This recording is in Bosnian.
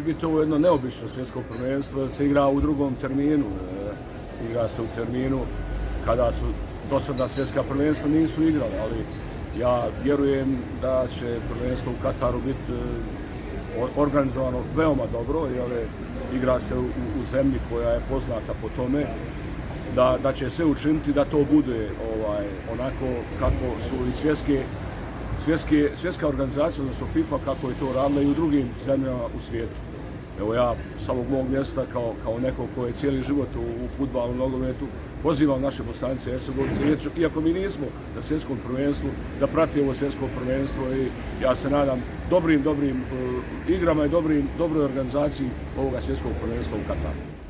biti ovo jedno neobično svjetsko prvenstvo, se igra u drugom terminu. Igra se u terminu kada su dosadna svjetska prvenstva nisu igrale, ali ja vjerujem da će prvenstvo u Kataru biti organizovano veoma dobro, jer igra se u zemlji koja je poznata po tome, da će sve učiniti da to bude onako kako su i svjetska organizacija, odnosno FIFA, kako je to radila i u drugim zemljama u svijetu. Evo ja s ovog mog mjesta kao neko koji je cijeli život u fudbalu, nogometu, pozivam naše Bosanice i Hercegovce, iako mi nismo na svjetskom prvenstvu, da prati ovo svjetsko prvenstvo i ja se nadam dobrim igrama i dobroj organizaciji ovoga svjetskog prvenstva u Kataru.